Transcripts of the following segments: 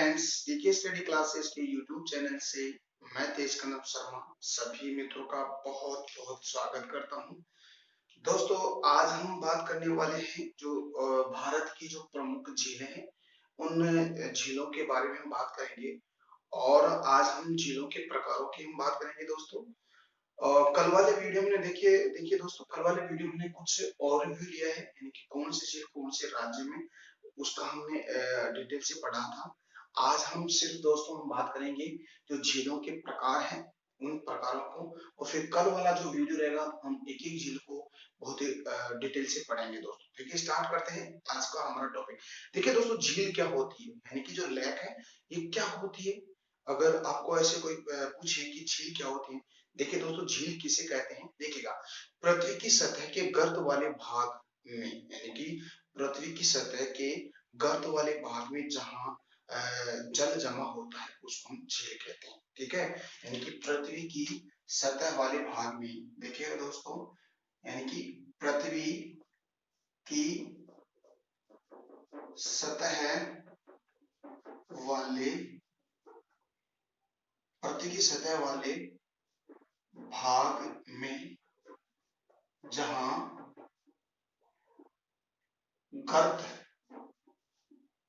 Friends, DK study classes के YouTube channel से मैं तेज कनव शर्मा सभी मित्रों का बहुत बहुत स्वागत करता हूं। दोस्तों, आज हम बात करने वाले हैं जो भारत की जो प्रमुख झीलें हैं उन झीलों के बारे में हम बात करेंगे। और आज हम झीलों के प्रकारों की हम बात करेंगे दोस्तों। कल वाले वीडियो में देखिए देखिए दोस्तों, कल वाले वीडियो में कुछ ओवरव्यू लिया है, यानी कि कौन सी झील कौन से राज्य में, उसका हमने डिटेल से पढ़ा था। आज हम सिर्फ दोस्तों हम बात करेंगे जो झीलों के प्रकार हैं उन प्रकारों को, और फिर कल वाला जो वीडियो रहेगा हम एक एक झील को बहुत ही डिटेल से पढ़ेंगे दोस्तों। देखिए स्टार्ट करते हैं आज का हमारा टॉपिक। देखिए दोस्तों, झील क्या होती है, यानी कि जो लेक है ये क्या होती है। अगर आपको ऐसे कोई पूछे कि झील क्या होती है, देखिए दोस्तों झील किसे कहते हैं। देखिएगा, पृथ्वी की सतह के गर्त वाले भाग में, यानी कि पृथ्वी की सतह के गर्त वाले भाग में जहां जल जमा होता है उसको हम झील कहते हैं। ठीक है, यानी कि पृथ्वी की सतह वाले भाग में, देखिएगा दोस्तों, यानी कि पृथ्वी की सतह वाले पृथ्वी की सतह वाले भाग में जहां गर्त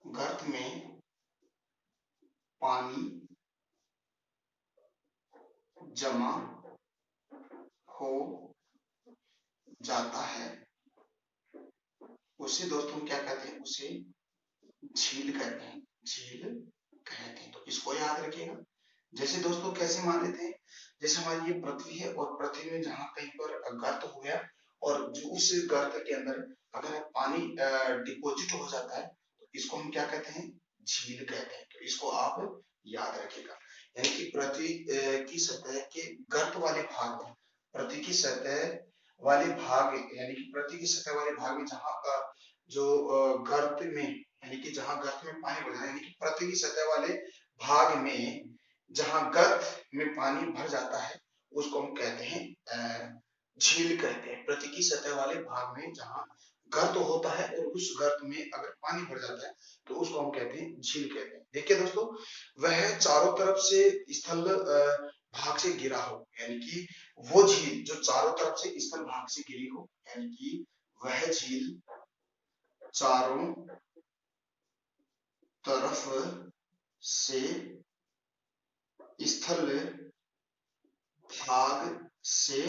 गर्त में पानी जमा हो जाता है उसे दोस्तों हम क्या कहते हैं, उसे झील कहते हैं, झील कहते हैं। तो इसको याद रखिएगा। जैसे दोस्तों कैसे मान लेते हैं, जैसे हमारी ये पृथ्वी है और पृथ्वी में जहां कहीं पर गर्त हो गया और जो उस गर्त के अंदर अगर पानी डिपॉजिट हो जाता है तो इसको हम क्या कहते हैं, झील कहते हैं। तो इसको आप याद रखिएगा। यानी कि पृथ्वी की सतह के गर्त वाले भाग में, पृथ्वी की सतह वाले भाग, यानी कि पृथ्वी की सतह वाले भाग में जहां जो गर्त में, यानी कि जहां गर्त में पानी भर जाए, यानी कि पृथ्वी की सतह वाले भाग में जहां गर्त में पानी भर जाता है उसको हम कहते हैं झील कहते हैं। पृथ्वी की सतह वाले भाग में जहां गर्त होता है और उस गर्त में अगर पानी भर जाता है तो उसको हम कहते हैं झील कहते हैं। देखिए दोस्तों, वह चारों तरफ से स्थल भाग से घिरा हो, यानी कि वो झील जो चारों तरफ से स्थल भाग से घिरी हो, यानी कि वह झील चारों तरफ से स्थल भाग से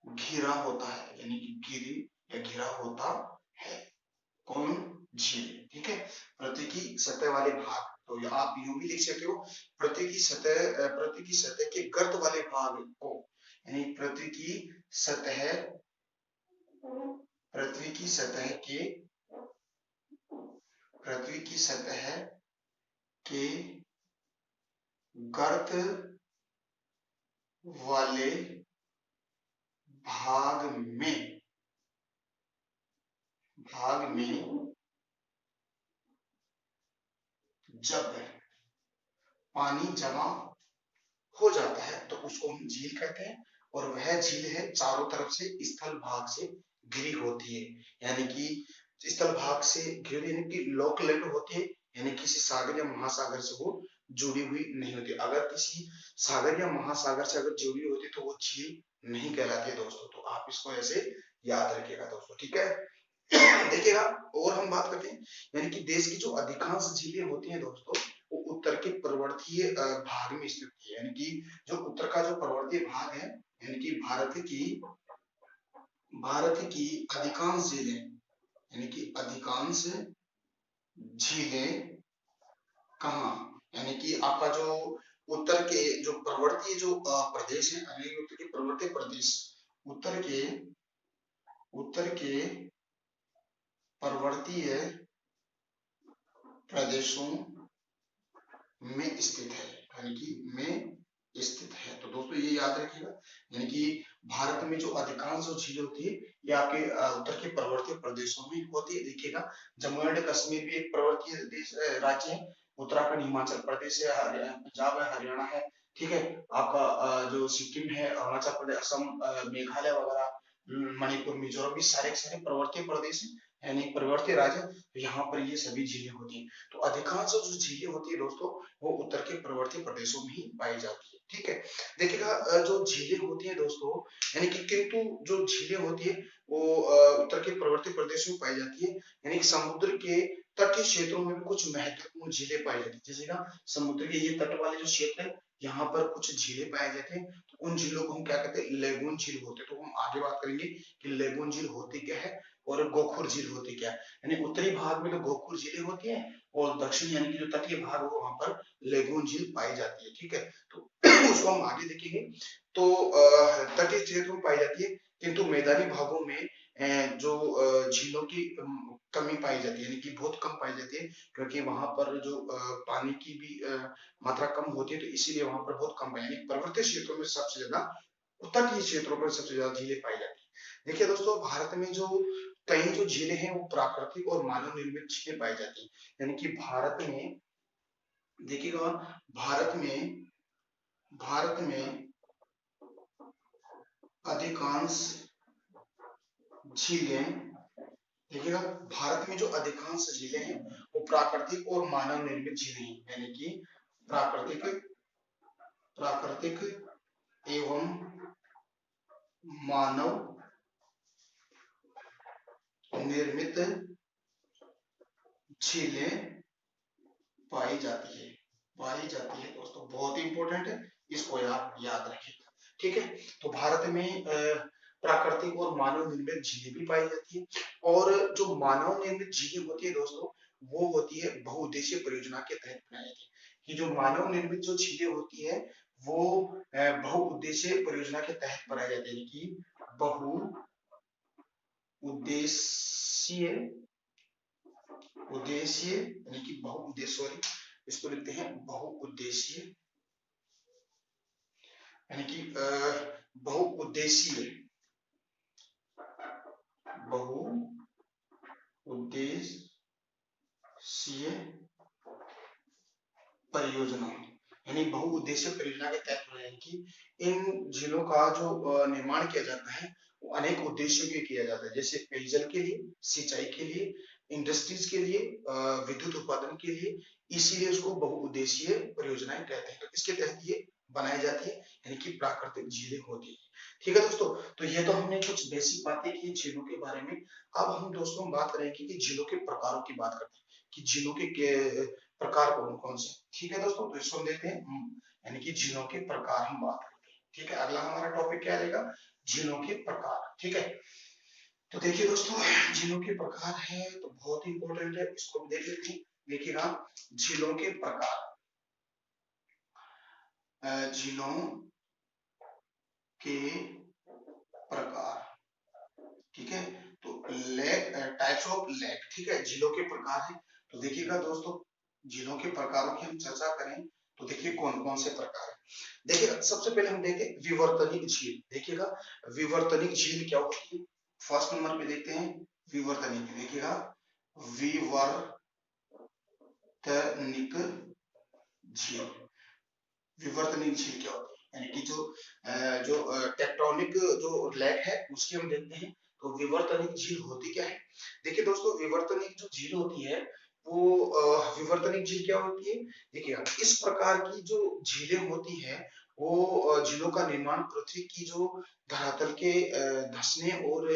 घिरा होता है, यानी कि घिरी या घिरा होता है। कौन? झील। ठीक है, पृथ्वी की सतह वाले भाग, तो आप यूं भी लिख सकते हो, पृथ्वी की सतह के गर्त वाले भाग को, यानी पृथ्वी की सतह पृथ्वी की सतह के पृथ्वी की सतह के गर्त वाले भाग में जब पानी जमा हो जाता है तो उसको हम झील कहते हैं। और वह झील है चारों तरफ से स्थल भाग से घिरी होती है, यानी कि स्थल भाग से घिरी, यानी कि लोकलैंड होती है, यानी किसी सागर या महासागर से वो जुड़ी हुई नहीं होती। अगर किसी सागर या महासागर से अगर जुड़ी होती तो वो झील नहीं कहलाती है दोस्तों। तो आप इसको ऐसे याद रखिएगा दोस्तों। ठीक है, देखिएगा, और हम बात करते हैं, यानी कि देश की जो अधिकांश झीलें होती हैं दोस्तों वो उत्तर के पर्वतीय भाग में स्थित है। यानी कि जो उत्तर का जो पर्वतीय भाग है, यानी कि भारत की अधिकांश झीलें, यानी कि अधिकांश झीलें कहाँ, यानी कि आपका जो उत्तर के जो पर्वतीय जो प्रदेश है, यानी उत्तर के पर्वतीय प्रदेश, उत्तर के पर्वतीय प्रदेशों में स्थित है, यानी कि में स्थित है। तो दोस्तों ये याद रखिएगा, यानी कि भारत में जो अधिकांश जो झील होती है ये आपके उत्तर के पर्वतीय प्रदेशों में होती है। देखिएगा, जम्मू एंड कश्मीर भी एक पर्वतीय देश राज्य है, उत्तराखंड, हिमाचल प्रदेश है, पंजाब है, हरियाणा है। ठीक है, आपका जो सिक्किम है, अरुणाचल प्रदेश, असम, मेघालय वगैरह, मणिपुर, मिजोरम, ये सारे के सारे पर्वतीय प्रदेश हैं, यानी पर्वतीय राज्य। तो यहाँ पर ये सभी झीलें होती हैं। तो अधिकांश जो झीलें होती है दोस्तों, वो उत्तर के पर्वतीय प्रदेशों में ही पाई जाती है। ठीक है, देखिएगा जो झीलें होती है दोस्तों, यानी कि किंतु जो झीलें होती है वो उत्तर के पर्वतीय प्रदेशों में पाई जाती है, यानी कि समुद्र के तटीय क्षेत्रों में भी कुछ महत्वपूर्ण झीलें पाई जाती है। जैसे ना समुद्र के ये तट वाले जो क्षेत्र है, यहाँ पर कुछ झीलें पाए जाते हैं। तो उन झीलों को हम क्या कहते हैं, लेगून झील होते हैं। तो हम आगे बात करेंगे कि लेगून झील होती क्या है और गोखुर झील होती क्या है। यानी उत्तरी भाग में तो गोखुर झीलें होती है और दक्षिण यानी कि जो तटीय भाग है वहां पर लेगून झील पाई जाती है। ठीक है, तो उसको हम आगे देखेंगे। तो तटीय क्षेत्र में पाई जाती है, किंतु मैदानी भागों में जो झीलों की कमी पाई जाती है, यानी कि बहुत कम पाई जाती है, क्योंकि वहां पर जो पानी की भी मात्रा कम होती है, तो इसीलिए वहां पर बहुत कम पाई, यानी पर्वतीय क्षेत्रों में सबसे ज्यादा, तटीय क्षेत्रों पर सबसे ज्यादा झीलें पाई जाती है। देखिए दोस्तों, भारत में जो कई जो झीलें हैं वो प्राकृतिक और मानव निर्मित झीलें पाई जाती है। यानी कि भारत में देखिएगा, भारत में अधिकांश झीलें, देखिएगा भारत में जो अधिकांश झीलें हैं वो प्राकृतिक और मानव निर्मित झीलें हैं, यानी कि प्राकृतिक प्राकृतिक एवं मानव निर्मित झीलें पाई जाती है दोस्तों, बहुत ही इंपॉर्टेंट है, इसको आप याद रखें। ठीक है, तो भारत में प्राकृतिक और मानव निर्मित झीलें भी पाई जाती है। और जो मानव निर्मित झीलें होती है दोस्तों, वो होती है बहुउद्देशीय परियोजना के तहत बनाई जाती है। कि जो मानव निर्मित जो झीलें होती है वो बहुउद्देशीय परियोजना के तहत बनाई जाती है, यानी कि बहुउद्देशीय यानी कि बहुउद्देश्य, इसको लिखते हैं बहुउद्देशीय, यानी कि बहुउद्देशीय परियोजना, यानी बहुउद्देशीय परियोजना के तहत हो, यानी कि इन झीलों का जो निर्माण किया जाता है वो अनेक उद्देश्यों के लिए किया जाता है, जैसे पेयजल के लिए, सिंचाई के लिए, इंडस्ट्रीज के लिए, विद्युत उत्पादन के लिए। इसीलिए उसको बहुउद्देशीय परियोजनाएं कहते हैं। तो इसके तहत ये बनाई जाती है, यानी कि प्राकृतिक झीलें होती है। ठीक है दोस्तों, तो ये तो हमने कुछ बेसिक बातें की झीलों के बारे में। अब हम दोस्तों बात करेंगे कि झीलों के प्रकारों की बात करते हैं, कि झीलों के प्रकार कौन कौन से। ठीक है दोस्तों, तो इसको देखते हैं, यानी कि झीलों के प्रकार हम बात करते हैं। ठीक है, अगला हमारा टॉपिक क्या रहेगा, झीलों के प्रकार। ठीक है, तो देखिए दोस्तों, झीलों के प्रकार है तो बहुत ही इंपॉर्टेंट है, इसको भी देख लेते हैं। देखिएगा, झीलों के प्रकार, झीलों के प्रकार। ठीक है, तो लेक, टाइप्स ऑफ लेक। ठीक है, झीलों के प्रकार है। तो देखिएगा दोस्तों, झीलों के प्रकारों की हम चर्चा करें तो देखिए कौन कौन से प्रकार है। देखिए सबसे पहले हम देखें विवर्तनिक झील। देखिएगा विवर्तनिक झील क्या होती है, फर्स्ट नंबर पे देखते हैं विवर्तनिक। देखिएगा विवर्तनिक झील, विवर्तनिक झील क्या होती है, यानी कि जो टेक्टोनिक जो लेक है उसकी हम देखते हैं। तो विवर्तनिक झील होती क्या है, देखिए दोस्तों, विवर्तनिक जो झील होती है वो विवर्तनिक झील क्या होती है, देखिए इस प्रकार की जो झीलें होती है वो झीलों का निर्माण पृथ्वी की जो धरातल के धंसने और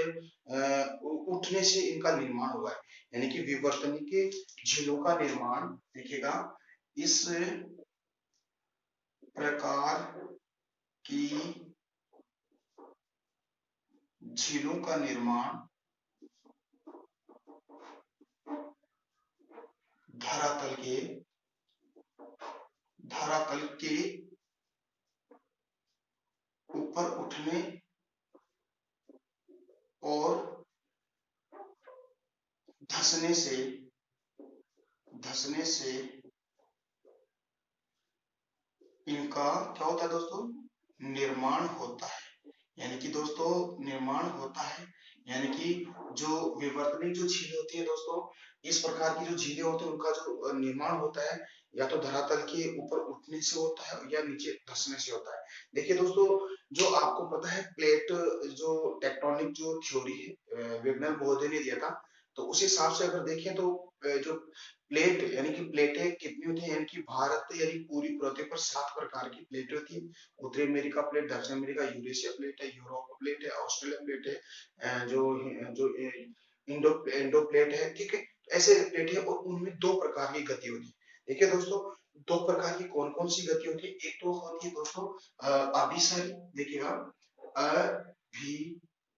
उठने से इनका निर्माण हुआ है। यानी कि विवर्तनिक झीलों का निर्माण, देखिएगा इस प्रकार की झीलों का निर्माण धरातल के ऊपर उठने और धंसने से इनका क्या होता है दोस्तों, निर्माण होता है। यानी कि दोस्तों निर्माण होता है, यानी कि जो विवर्तनिक जो झीलें होती है दोस्तों, इस प्रकार की जो झीलें होती है उनका जो निर्माण होता है, या तो धरातल के ऊपर उठने से होता है या नीचे धंसने से होता है। देखिए दोस्तों, जो आपको पता है प्लेट जो टेक्टोनिक जो थ्योरी है विज्ञान बौद्ध ने दिया था, तो उस हिसाब से अगर देखें तो जो प्लेट यानी कि प्लेटें कितनी होती है, यानी कि भारत यानी पूरी पृथ्वी पर 7 प्रकार की प्लेटें होती है। उत्तरी अमेरिका प्लेट, दक्षिण अमेरिका यूरेशिया प्लेट है, यूरोप प्लेट है, ऑस्ट्रेलिया प्लेट है, जो जो इंडो इंडो प्लेट है, ठीक है। ऐसे प्लेट है और उनमें 2 प्रकार की गति होती है। देखिए दोस्तों, 2 प्रकार की कौन-कौन सी गति होती है? एक तो होती है दोस्तों अभिसारी, देखिएगा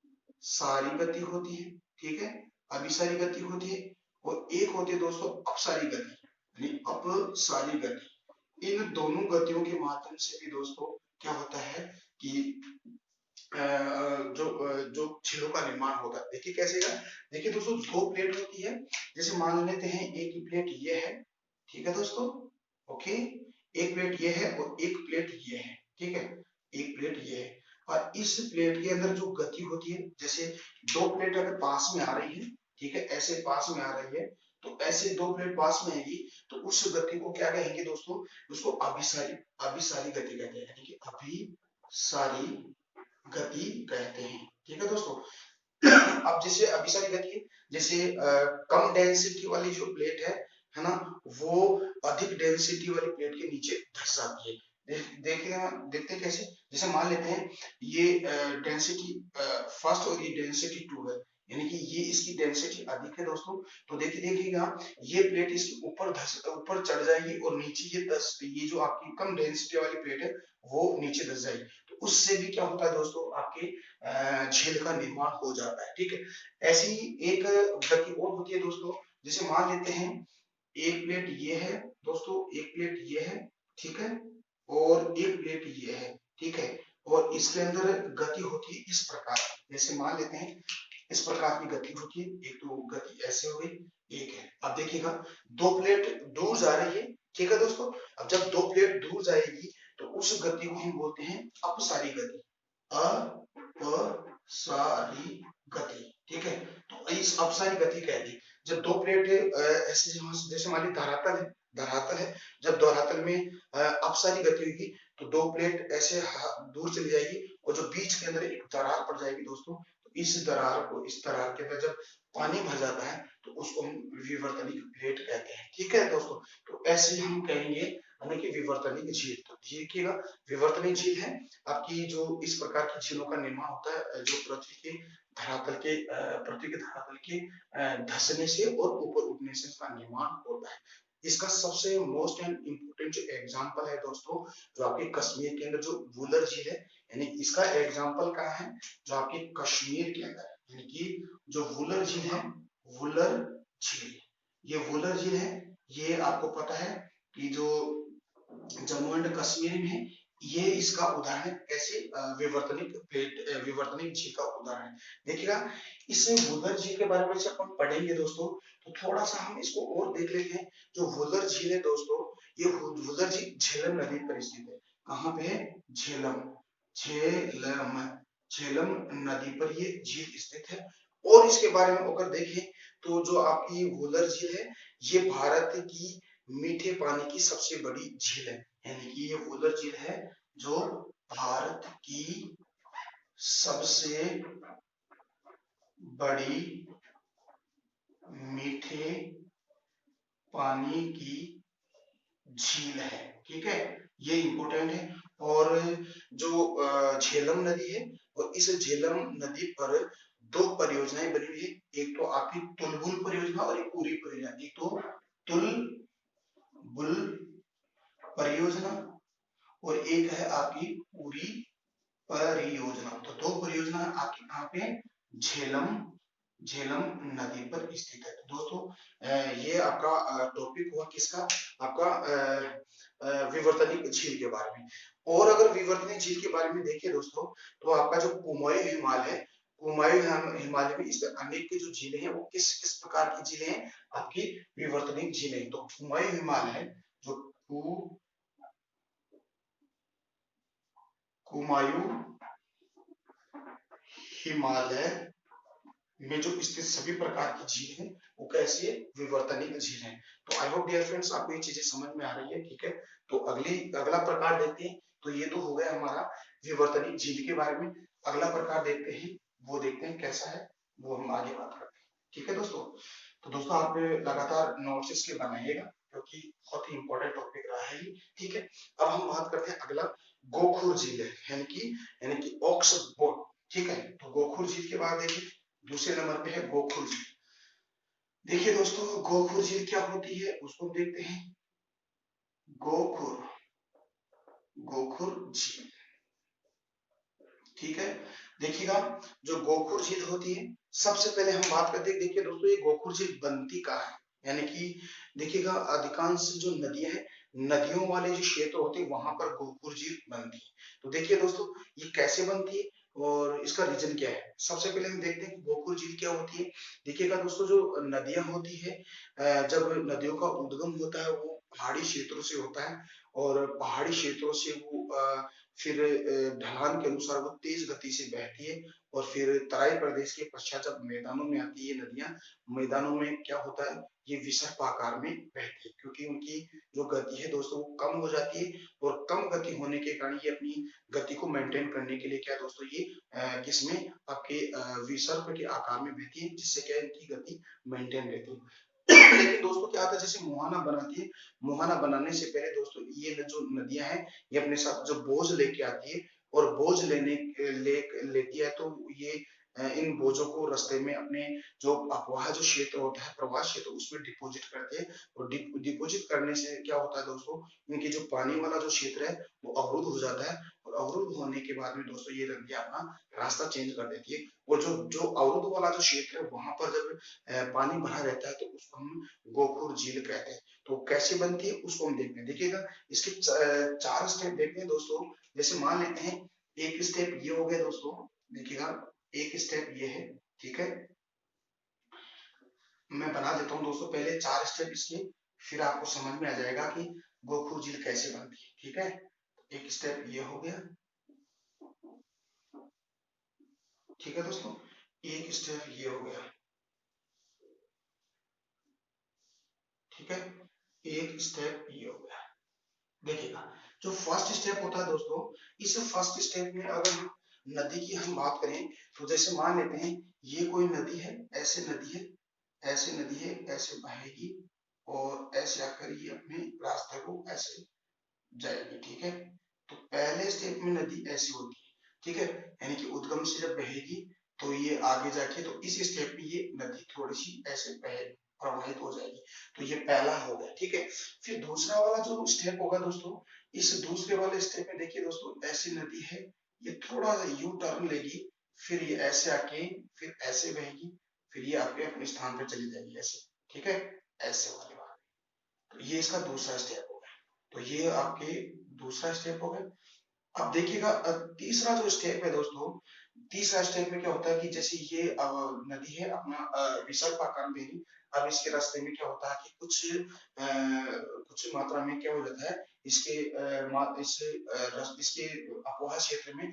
अभिसारी गति होती है, ठीक है? अभिसारी गति होती है और एक होती है दोस्तों अपसारी गति, यानी अपसारी गति। इन दोनों गतियों के माध्यम से भी दोस्तों क्या होता है कि जो झीलों का निर्माण होता है। देखिए कैसे है, देखिए दोस्तों 2 प्लेट होती है, जैसे मान लेते हैं एक प्लेट ये है, ठीक है दोस्तों, ओके, एक प्लेट ये है और एक प्लेट ये है, ठीक है, एक प्लेट ये है और इस प्लेट के अंदर जो गति होती है, जैसे 2 प्लेट अगर पास में आ रही है, ठीक है, ऐसे पास में आ रही है, तो ऐसे 2 प्लेट पास में आएगी तो उस गति को क्या कहेंगे दोस्तों, उसको अभिसारी अभिसारी गति कहते हैं, यानी कि अभिसारी गति कहते हैं, ठीक है दोस्तों। अब जैसे अभिसारी गति, जैसे कम डेंसिटी वाली जो प्लेट है ना, वो अधिक डेंसिटी वाली प्लेट के नीचे धंस जाती है। देखिए देखते हैं कैसे, जैसे मान लेते हैं ये डेंसिटी फर्स्ट और ये डेंसिटी 2 है, यानी कि ये इसकी डेंसिटी अधिक है दोस्तों, तो देखिएगा ये प्लेट इसके ऊपर चढ़ जाएगी और नीचे ये जो आपकी कम डेंसिटी वाली प्लेट है वो नीचे धंस जाएगी, तो उससे भी क्या होता है दोस्तों, आपके झील का निर्माण हो जाता है, ठीक है। ऐसी एक गति और होती है दोस्तों, जैसे मान लेते हैं एक प्लेट ये है दोस्तों, एक प्लेट ये है, ठीक है, और एक प्लेट ये है, ठीक है, और इसके अंदर गति होती है इस प्रकार, जैसे मान लेते हैं इस प्रकार की गति होती है, एक तो गति ऐसे हो गई, एक है। अब देखिएगा 2 प्लेट दूर जा रही है, ठीक है दोस्तों, अब जब 2 प्लेट दूर जाएगी तो उस गति को हम बोलते हैं अपसारी गति, अपसारी गति, ठीक है। तो इस अपसारी गति कहते हैं जब 2 प्लेट ऐसे जैसे मान लीजिए धरातल है, जब धरातल में अपसारी गति होगी तो 2 प्लेट ऐसे दूर चली जाएगी और जो बीच के अंदर एक दरार पड़ जाएगी दोस्तों, तो इस दरार के अंदर जब पानी भर जाता है तो उसको हम विवर्तनिक प्लेट कहते हैं, ठीक है दोस्तों। तो ऐसे हम कहेंगे हमें कि विवर्तनिक झील, तो देखिएगा विवर्तनिक झील है आपकी जो इस प्रकार की झीलों का निर्माण होता है जो पृथ्वी के धरातल के धंसने से और ऊपर उठने से इसका निर्माण होता है। इसका सबसे मोस्ट एंड इम्पोर्टेंट जो एग्जांपल है दोस्तों, जो आपके कश्मीर के अंदर जो वुलर झील है, यानी इसका एग्जांपल कहाँ है, जो आपके कश्मीर के अंदर है, यानी कि जो वुलर झील है, वुलर झील, ये वुलर झील है, ये आपको पता है कि जो जम्मू एंड कश्मीर में, ये इसका उदाहरण है, कैसे विवर्तनिक झील का उदाहरण है। देखिएगा इस वुलर झील के बारे में जब हम पढ़ेंगे दोस्तों, तो थोड़ा सा हम इसको और देख लेते हैं। जो वुलर झील है दोस्तों, ये वुलर झील झेलम नदी पर स्थित है। कहाँ पे है? झेलम झेलम नदी पर ये झील स्थित है। और इसके बारे में अगर देखें तो जो आपकी वुलर झील है, ये भारत की मीठे पानी की सबसे बड़ी झील है, यानी कि ये वुलर झील है जो भारत की सबसे बड़ी मीठे पानी की झील है, ठीक है, ये इंपॉर्टेंट है। और जो झेलम नदी है, और इस झेलम नदी पर 2 परियोजनाएं बनी हुई है, एक तो आपकी तुलबुल परियोजना और एक उरी परियोजना। एक तो तुलबुल परियोजना और एक है आपकी उरी परियोजना। तो 2 परियोजना आपकी कहाँ पे, झेलम झेलम नदी पर स्थित है। तो दोस्तों ये आपका टॉपिक हुआ किसका, आपका विवर्तनिक झील के बारे में। और अगर विवर्तनिक झील के बारे में देखिए दोस्तों, तो आपका जो कुमायूं हिमालय है, कुमायूं हिमालय में इस अनेक की जो झीलें हैं वो किस किस प्रकार की झीलें हैं, आपकी विवर्तनिक झीलें। तो कुमायूं हिमालय, जो कुमायूं हिमालय में जो स्थित सभी प्रकार की झील हैं वो कैसी है, विवर्तनिक झील है। तो आई होप डियर फ्रेंड्स आपको ये चीजें समझ में आ रही है, ठीक है। तो अगला प्रकार देखते हैं। तो ये तो हो गया हमारा विवर्तनिक झील के बारे में। अगला प्रकार देखते हैं, वो देखते हैं कैसा है, वो हम आगे बात करते हैं, ठीक है दोस्तों। तो दोस्तों आप लगातार नोट्स इसके बनाइएगा क्योंकि बहुत ही इंपॉर्टेंट टॉपिक रहा है ये, ठीक है। अब हम बात करते हैं अगला गोखुर झील है, यानी कि ऑक्सबोर्ड, ठीक है। तो गोखुर झील के बाद देखिए दूसरे नंबर पे है गोखुर झील। देखिए दोस्तों गोखुर झील क्या होती है उसको देखते हैं। गोखुर गोखुर झील, ठीक है। देखिएगा जो गोखुर झील होती है, सबसे पहले हम बात करते हैं। देखिए दोस्तों ये गोखुर झील बनती कहाँ है, यानी कि देखिएगा अधिकांश जो नदियां हैं, नदियों वाले जो क्षेत्र होते हैं वहां पर गोखुर झील बनती है। तो देखिए दोस्तों ये कैसे बनती है और इसका रीजन क्या है। सबसे पहले हम देखते हैं कि गोखुर झील क्या होती है। देखिएगा दोस्तों जो नदियां होती है, जब नदियों का उद्गम होता है वो पहाड़ी क्षेत्रों से होता है, और पहाड़ी क्षेत्रों से वो फिर ढलान के अनुसार वो तेज गति से बहती है, और फिर तराई प्रदेश के पश्चात जब मैदानों में आती है नदियां, मैदानों में क्या होता है, ये विसर्प आकार में बहती है, क्योंकि उनकी जो गति है दोस्तों वो कम हो जाती है, और कम गति होने के कारण ये अपनी गति को मेंटेन करने के लिए क्या दोस्तों ये किसमें आपके विसर्प के आकार में बहती है, जिससे क्या इनकी गति मेंटेन रहती है। लेकिन दोस्तों क्या होता है, जैसे मुहाना बनाती है, मुहाना बनाने से पहले दोस्तों ये जो नदियां हैं ये अपने साथ जो बोझ लेके आती है, और बोझ लेती है, तो ये इन बोझों को रास्ते में अपने जो अपवाह जो क्षेत्र होता है, प्रवाह क्षेत्र, उसमें डिपोजिट करते हैं। और डिपोजिट करने से क्या होता है दोस्तों, इनकी जो पानी वाला जो क्षेत्र है वो अवरुद्ध हो जाता है, और अवरुद्ध होने के बाद में दोस्तों ये नदियां अपना रास्ता चेंज कर देती है। और जो जो अवरुद्ध वाला जो क्षेत्र है वहां पर जब पानी भरा रहता है तो उसको हम गोखुर झील कहते हैं। तो कैसे बनती है उसको हम देखते हैं। देखिएगा इसके चार स्टेप देखते हैं दोस्तों। जैसे मान लेते हैं एक स्टेप ये हो गया दोस्तों, देखिएगा एक स्टेप ये है, ठीक है। मैं बना देता हूँ दोस्तों पहले चार स्टेप इसके, फिर आपको समझ में आ जाएगा कि गोखुर झील कैसे बनती है, ठीक है। एक स्टेप ये हो गया, ठीक है दोस्तों। एक स्टेप ये हो गया, ठीक है। एक स्टेप ये हो गया। देखिएगा जो फर्स्ट स्टेप होता है दोस्तों, इस फर्स्ट स्टेप में अगर हम नदी की हम बात करें, तो जैसे मान लेते हैं ये कोई नदी है, ऐसे नदी है, ऐसे नदी है, ऐसे बहेगी, और ऐसे आकर ये अपने रास्ते को ऐसे जाएगी, ठीक है। तो पहले स्टेप में नदी ऐसी होती है, ठीक है, यानी कि उद्गम से जब बहेगी तो ये आगे जाके, तो इस स्टेप में ये नदी थोड़ी सी ऐसे बहेगी, प्रवाहित हो जाएगी। तो ये पहला हो गया, ठीक है। फिर दूसरा वाला जो स्टेप होगा दोस्तों, इस दूसरे वाले स्टेप में देखिए दोस्तों ऐसी नदी है, ये थोड़ा सा यू टर्न लेगी, फिर ये ऐसे आके फिर ऐसे बहेगी, फिर ये आपके अपने स्थान पर चली जाएगी ऐसे, ठीक है, ऐसे वाली बात। तो ये इसका दूसरा स्टेप हो गया। तो ये आपके दूसरा स्टेप हो गया। अब देखिएगा तीसरा जो स्टेप है दोस्तों, तीसरा स्टेप में क्या होता है कि जैसे ये नदी है अपना विसर्प आकार में बहेगी। अब इसके रास्ते में क्या होता है कि कुछ मात्रा में क्या हो जाता है, इसके अपोहा क्षेत्र में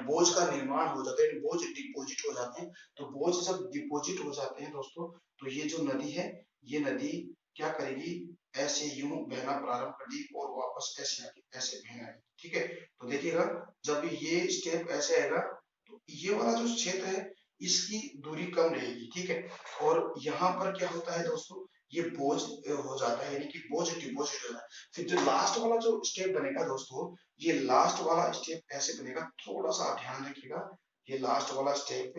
बोझ का निर्माण हो जाता है, बोझ डिपोजिट हो जाते हैं। तो बोझ जब डिपोजिट हो जाते हैं दोस्तों, तो ये जो नदी है, ये नदी क्या करेगी, ऐसे यूं बहना प्रारंभ कर दी और वापस ऐसे आके ऐसे बहना है, ठीक है। तो देखिएगा जब ये स्टेप ऐसे आएगा तो ये वाला जो क्षेत्र है इसकी दूरी कम रहेगी, ठीक है। और यहाँ पर क्या होता है दोस्तों, ये बोझ हो जाता है, यानी कि बोझ डिपोजिट हो जाता है। फिर जो लास्ट वाला जो स्टेप बनेगा दोस्तों, ये लास्ट वाला स्टेप ऐसे बनेगा, थोड़ा सा आप ध्यान रखिएगा। ये लास्ट वाला स्टेप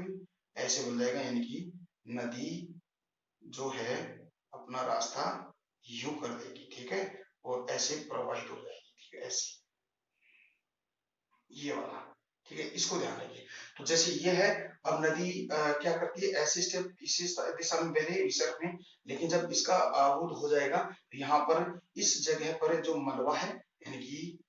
ऐसे बन जाएगा, यानी कि नदी जो है अपना रास्ता यूं कर देगी, ठीक है, और ऐसे प्रवाहित हो जाएगी, ठीक है, ऐसे ये वाला, ठीक है, इसको ध्यान रखिए। तो जैसे ये है, अब नदी क्या करती है, ऐसे स्टेप इसी दिशा में बह रही है विसर्ग में, लेकिन जब इसका आबूद हो जाएगा तो यहाँ पर इस जगह पर जो मलबा है, यानी कि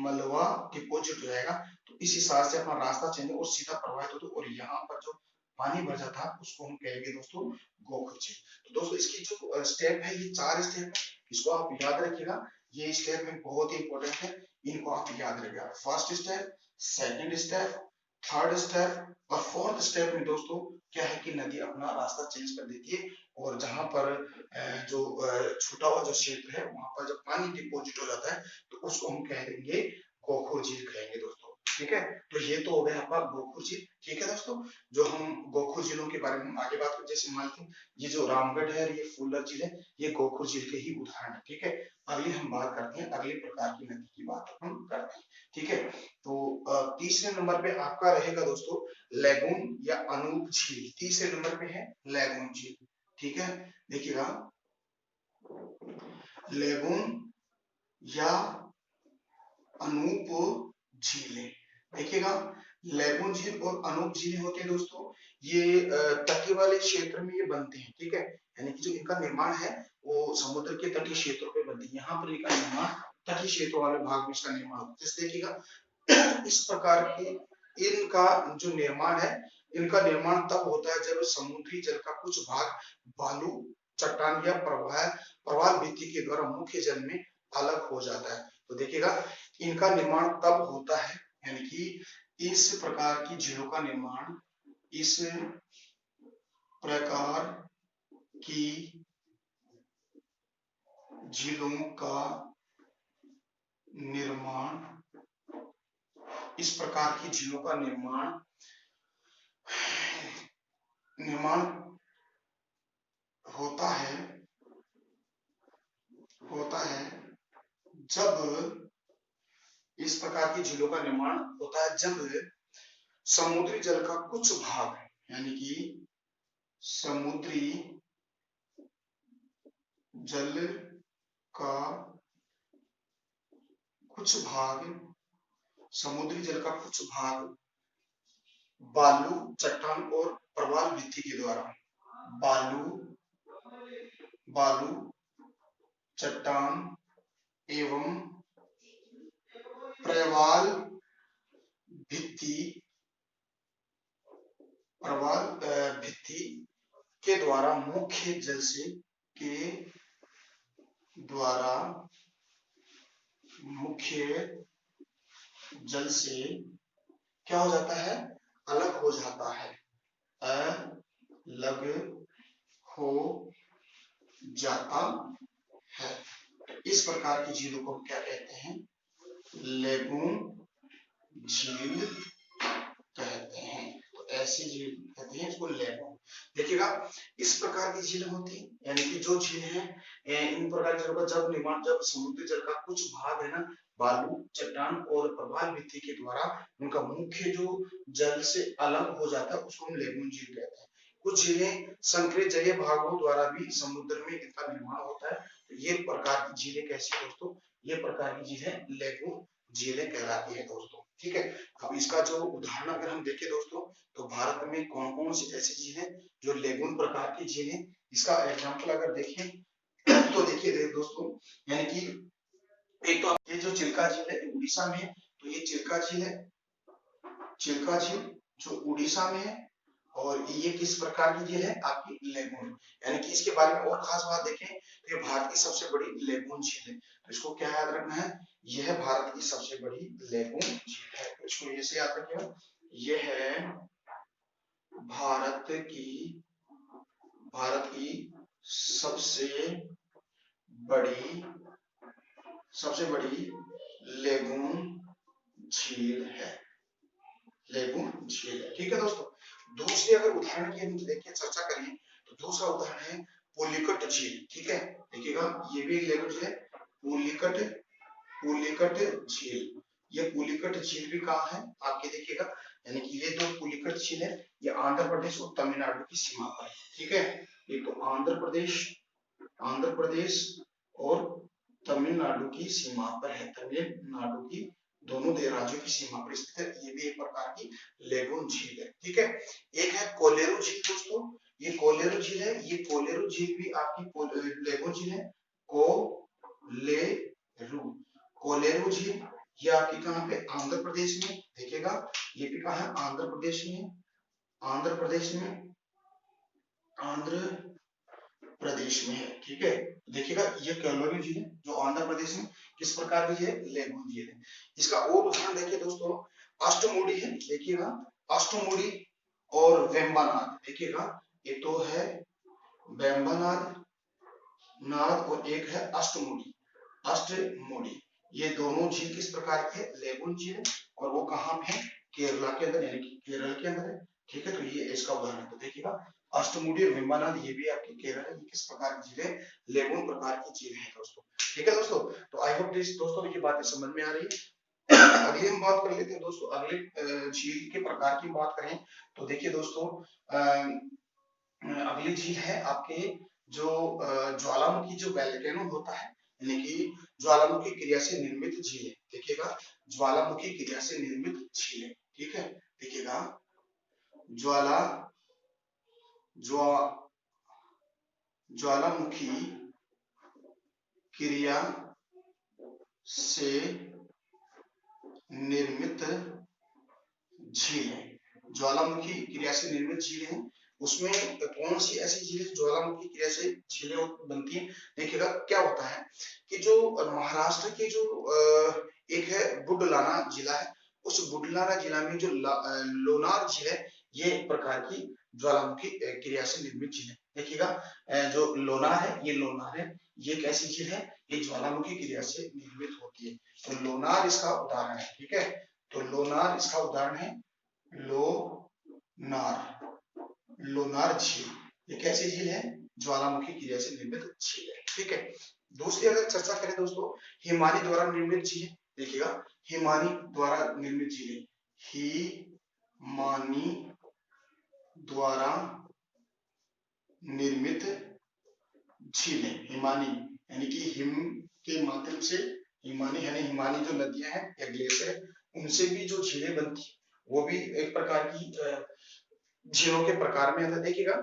मलबा डिपोजिट हो जाएगा, तो इस हिसाब से अपना रास्ता चेंज और सीधा प्रवाहित होता है, और यहाँ पर जो पानी भर जाता है उसको हम कहेंगे दोस्तों गोखुर झील। तो दोस्तों इसकी जो स्टेप है, ये चार स्टेप है, इसको आप याद रखिएगा। ये स्टेप में बहुत ही इंपॉर्टेंट है, इनको आप याद रखिएगा। First step, second step, third step और फोर्थ स्टेप में दोस्तों क्या है कि नदी अपना रास्ता चेंज कर देती है और जहां पर जो छूटा हुआ जो क्षेत्र है वहां पर जब पानी डिपोजिट हो जाता है तो उसको हम कह देंगे गोखुर झील कहेंगे दोस्तों। ठीक है, तो ये तो हो गया आपका गोखुर झील। ठीक है दोस्तों, जो हम गोखुर झीलों के बारे में हम आगे बात करें, जैसे मान लीजिए ये जो रामगढ़ है और ये फूलर झील है, ये गोखुर झील के ही उदाहरण है। ठीक है, अगली हम बात करते हैं, अगले प्रकार की नदी की बात हम करते हैं। ठीक है, तो तीसरे नंबर पे आपका रहेगा दोस्तों लेगून या अनूप झील। तीसरे नंबर पे है लेगून झील। ठीक है, देखिएगा लेगून या अनूप झीलें। देखिएगा लेगून झील और अनूप झीलें होती है दोस्तों, ये तटीय वाले क्षेत्र में ये बनते हैं। ठीक है, यानी कि जो इनका निर्माण है वो समुद्र के तटीय क्षेत्रों पे बनती है। यहाँ पर इनका निर्माण तटीय क्षेत्रों वाले भाग में इसका निर्माण होता है। जैसे देखिएगा इस प्रकार के इनका जो निर्माण है, इनका निर्माण तब होता है जब समुद्री जल का कुछ भाग बालू, चट्टान या प्रवाल भित्ति के द्वारा मुख्य जल में अलग हो जाता है। तो देखिएगा इनका निर्माण तब होता है, यानी कि इस प्रकार की झीलों का निर्माण, इस प्रकार की झीलों का निर्माण, इस प्रकार की झीलों का निर्माण होता है जब, इस प्रकार की झीलों का निर्माण होता है जब समुद्री जल का कुछ भाग, यानी कि समुद्री जल का कुछ भाग, समुद्री जल का कुछ भाग बालू, चट्टान और प्रवाल भित्ति के द्वारा, बालू, चट्टान एवं प्रवाल भित्ति के द्वारा मुख्य जल से क्या हो जाता है, अलग हो जाता है, अलग हो जाता है। इस प्रकार की झीलों को हम क्या कहते हैं, लेगून झील कहते हैं। तो ऐसी झील कहते हैं इसको लेगून। देखिएगा इस प्रकार की झील होती है, यानी कि जो झील है इन प्रकार की झीलों का जब निर्माण, जब समुद्री जल का कुछ भाग है ना बालू, चट्टान और प्रवाल भित्ति के द्वारा उनका मुख्य जो जल से अलग हो जाता है उसको हम लेगून झील कहते हैं। कुछ झीलें संकरित जलीय भागों द्वारा भी समुद्र में इनका निर्माण होता है। तो ये प्रकार की झीलें कैसी है दोस्तों, ये प्रकार की झीलें लेगून झीलें कहलाती है दोस्तों। ठीक है, अब इसका जो उदाहरण अगर हम देखें दोस्तों, तो भारत में कौन कौन सी ऐसी झील है जो लेगून प्रकार की झील है, इसका एग्जाम्पल अगर देखें तो देखिए दोस्तों, यानी कि एक तो ये जो चिल्का झील है उड़ीसा में है, तो ये चिल्का झील है, चिल्का झील जो उड़ीसा में है, और ये किस प्रकार की झील है आपकी लेगून, यानी कि इसके बारे में और खास बात देखें तो ये भारत की सबसे बड़ी लेगून झील है। तो इसको क्या याद रखना है, यह भारत की सबसे बड़ी लेगून झील है। तो इसको ऐसे याद रखिएगा, यह है भारत की सबसे बड़ी लेगून झील है, लेगून झील है। ठीक है दोस्तों, दूसरी अगर उदाहरण की हम देखिए चर्चा करें तो दूसरा उदाहरण है पुलिकट झील। ठीक है, देखिएगा ये भी लेगून झील है, पुलिकट झील। ये पुलिकट झील भी कहाँ है आपके, देखिएगा यानी कि ये जो पुलिकट झील है ये आंध्र प्रदेश और तमिलनाडु की सीमा पर है। ठीक है, एक तो आंध्र प्रदेश और तमिलनाडु की सीमा पर है, तमिलनाडु की दोनों राज्यों की सीमा पर स्थित है। ये भी एक प्रकार की लेगून झील है। ठीक है, एक है कोलेरू झील दोस्तों, ये कोलेरू झील है, ये कोलेरू झील भी आपकी लेगून झील है। कोलेरू झील ये आपकी कहाँ पे, आंध्र प्रदेश में। देखिएगा ये भी कहाँ है, आंध्र प्रदेश में, आंध्र प्रदेश में है। ठीक है, देखिएगा ये कोलेरू झील है जो आंध्र प्रदेश में किस प्रकार की है, लेगून झील है। इसका और उदाहरण देखिए दोस्तों, अष्टमुडी है। देखिएगा और वेम्बानाद। देखिएगा, एक तो है वेम्बानाद नाद और एक है अष्टमुडी। अष्टमुडी ये दोनों झील किस प्रकार की है? लेगुन झील है, और वो कहाँ पे है? केरला के अंदर, यानी कि केरल के अंदर है। ठीक है, तो ये इसका उदाहरण है। तो देखिएगा, अष्टमुडी और वेम्बानाद ये भी आपके केरल है। ये किस प्रकार की झील है? लेगुन प्रकार की झील है दोस्तों। ठीक है दोस्तों, तो आई होप दोस्तों ये बातें समझ में आ रही है। अगली हम बात कर लेते हैं दोस्तों, अगले झील के प्रकार की बात करें तो देखिए दोस्तों, अगली झील है आपके जो ज्वालामुखी जो वोल्केनो होता है, यानी कि ज्वालामुखी क्रिया से निर्मित झील है। देखिएगा, ज्वालामुखी क्रिया से निर्मित झील है। ठीक है, देखिएगा, ज्वाला ज्वा ज्वालामुखी क्रिया से निर्मित झील है। ज्वालामुखी क्रिया से निर्मित झील है, उसमें कौन सी ऐसी झील ज्वालामुखी क्रिया से झीलें बनती हैं? देखिएगा, क्या होता है कि जो महाराष्ट्र के जो एक है बुडलाना जिला है, उस बुडलाना जिला में जो लोनार झील है, ये एक प्रकार की ज्वालामुखी क्रिया से निर्मित झील है। देखिएगा, जो लोनार है, ये लोनार है, ये एक ऐसी झील है, ये ज्वालामुखी क्रिया से निर्मित होती है। तो लोनार इसका उदाहरण है। ठीक है, तो लोनार इसका उदाहरण है। लोनार झील एक ऐसी झील है, ज्वालामुखी क्रिया से निर्मित झील है। ठीक है, दूसरी अगर चर्चा करें दोस्तों, हिमानी द्वारा निर्मित झील। देखिएगा, हिमानी द्वारा निर्मित झील, हिमानी द्वारा निर्मित झीलें। हिमानी यानी कि हिम के माध्यम से, हिमानी यानी हिमानी जो नदियां हैं या ग्लेशियर, उनसे भी जो झीलें बनती है, वो भी एक प्रकार की झीलों के प्रकार में आता है। देखिएगा,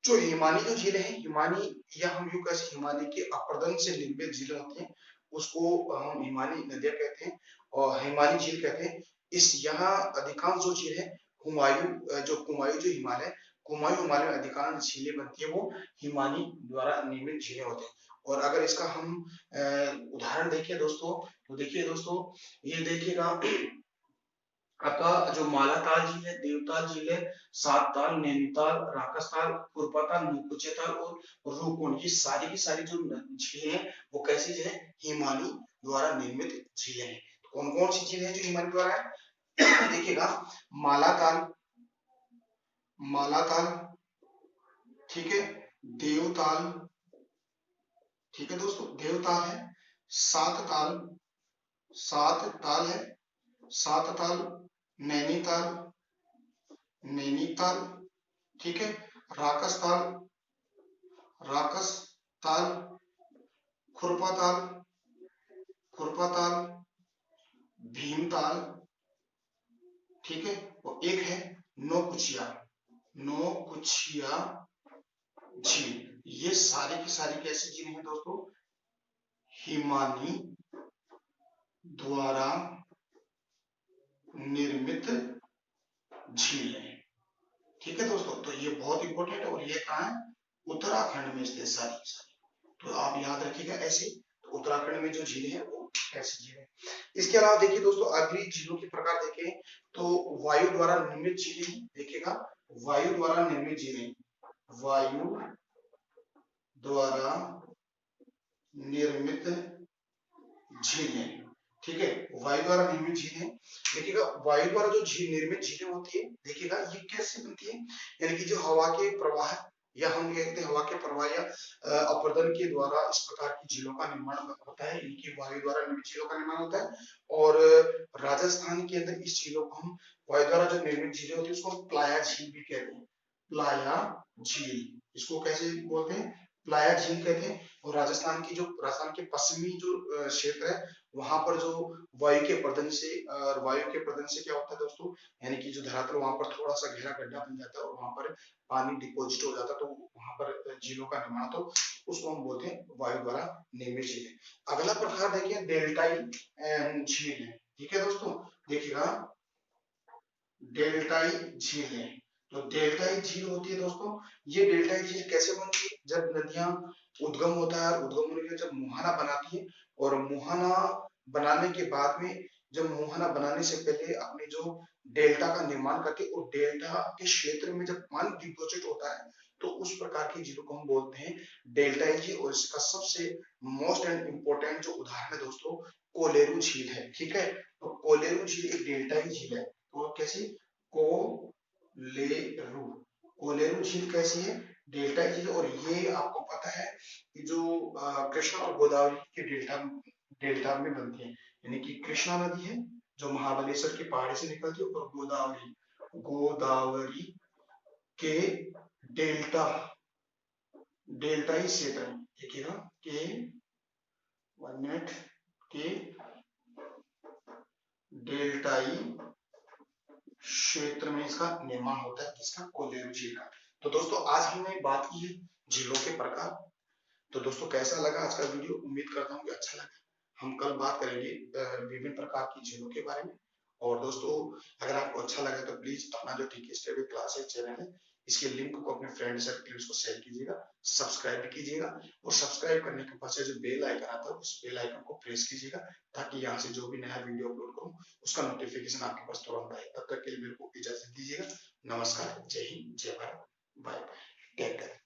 जो हिमानी जो झीलें हैं, हिमानी या हम यूं कह सकते हिमानी के अपरदन से निर्मित झीलें होती हैं, उसको हम हिमानी नदियां कहते हैं और हिमानी झील कहते हैं। इस यहाँ अधिकांश जो झील है, कुमायूं जो हिमालय, कुमायूं हिमालय में अधिकांश झीलें बनती है, वो हिमानी द्वारा निर्मित झीलें होते हैं। और अगर इसका हम उदाहरण देखें दोस्तों, तो देखिए दोस्तों, ये देखिएगा, आपका जो मालाताल झील है, देवताल झील है, सात ताल, नैनीताल, राकसताल, खुरपाताल, मुकुचे ताल और रूपकुंड, ये सारी की सारी जो झीलें हैं, वो कैसी झीलें हैं? हिमानी द्वारा निर्मित झीलें हैं। तो कौन कौन सी झीलें हैं जो हिमानी द्वारा है? देखिएगा, मालाताल, मालाताल, ठीक है, देवताल, ठीक है दोस्तों, देवताल है, सात ताल, सात ताल है, सात ताल, नैनीताल, नैनीताल, ठीक है, राकसताल, राकसताल, खुरपाताल, खुरपाताल, भीमताल, ठीक है, और एक है नौकुचिया, नौकुचिया झील। ये सारी की सारी कैसी झीलें हैं दोस्तों? हिमानी द्वारा निर्मित झील है। ठीक है दोस्तों, तो ये बहुत इंपॉर्टेंट है, और ये कहाँ है? उत्तराखंड में स्थित सारी की सारी। तो आप याद रखिएगा ऐसे, तो उत्तराखंड में जो झीलें हैं वो कैसी झील है। इसके अलावा देखिए दोस्तों, अगली झीलों के प्रकार देखें तो वायु द्वारा निर्मित झीलें। देखिएगा, वायु द्वारा निर्मित झीलें, वायु द्वारा निर्मित झीलें, ठीक है, वायु द्वारा निर्मित झीलें। देखिएगा, वायु द्वारा जो निर्मित झीलें होती है, देखिएगा ये कैसे बनती है? यानी कि जो हवा के प्रवाह, या हम कहते हैं हवा के प्रवाह या अपरदन के द्वारा इस प्रकार की झीलों का निर्माण होता है, इनकी वायु द्वारा निर्मित झीलों का निर्माण होता है। और राजस्थान के अंदर इस झीलों को हम, वायु द्वारा जो निर्मित झीलें होती है, उसको प्लाया झील भी कहते हैं। प्लाया झील, इसको कैसे बोलते हैं? प्लाया झील कहते हैं। और राजस्थान के पश्चिमी जो क्षेत्र है, वहां पर जो वायु के प्रदन से, वायु के प्रदन से क्या होता है दोस्तों, यानी कि जो धरातल, वहां पर थोड़ा सा गहरा गड्ढा बन जाता है और वहां पर पानी डिपोजिट हो जाता है, तो वहां पर झीलों का निर्माण, तो उसको हम बोलते हैं वायु द्वारा निर्मित झीलें। अगला प्रकार देखिए, डेल्टाई झील है। ठीक है दोस्तों, देखिएगा, डेल्टाई झील है। तो डेल्टाई झील होती है दोस्तों, ये डेल्टाई झील कैसे बनती है? जब नदियां उद्गम होता है, उद्गम होने के जब मुहाना बनाती है, और मुहाना बनाने के बाद में, जब मुहाना बनाने से पहले अपने जो डेल्टा का निर्माण करके और डेल्टा के क्षेत्र में जब पानी डिपॉजिट होता है तो उस प्रकार की झीलों को हम बोलते हैं डेल्टा झील। और इसका सबसे मोस्ट एंड इम्पोर्टेंट जो उदाहरण है दोस्तों कोलेरू झील है। ठीक है, तो कोलेरू झील एक डेल्टा की झील है। तो कैसी? कोलेरू कोलेरू झील कैसी है? डेल्टा झील। और ये आपको पता है कि जो कृष्णा और गोदावरी के डेल्टा डेल्टा में बनती है, यानी कि कृष्णा नदी है जो महाबलेश्वर की पहाड़ी से निकलती है, और गोदावरी गोदावरी के डेल्टा डेल्टाई क्षेत्र में, देखिएगा के 1 मिनट, के डेल्टाई क्षेत्र में इसका निर्माण होता है, किसका? कोलेरू झील का। तो दोस्तों आज हमने बात की है झीलों के प्रकार। तो दोस्तों कैसा लगा आज का वीडियो? उम्मीद करता हूँ कि अच्छा लगा। हम कल बात करेंगे विभिन्न प्रकार की झीलों के बारे में। और दोस्तों अगर आपको अच्छा लगा तो प्लीज अपना जो टीके स्टडी क्लास है चैनल है, इसके लिंक को अपने फ्रेंड सर्कल उसको शेयर कीजिएगा, सब्सक्राइब भी कीजिएगा। और सब्सक्राइब करने के पास जो बेल आइकन आता है उस बेल आइकन को प्रेस कीजिएगा, ताकि यहाँ से जो भी नया वीडियो अपलोड करूँ उसका नोटिफिकेशन आपके पास तुरंत आए। तब तक के लिए मेरे को इजाजत दीजिएगा। नमस्कार, जय हिंद, जय Bharat, bye bye, take care.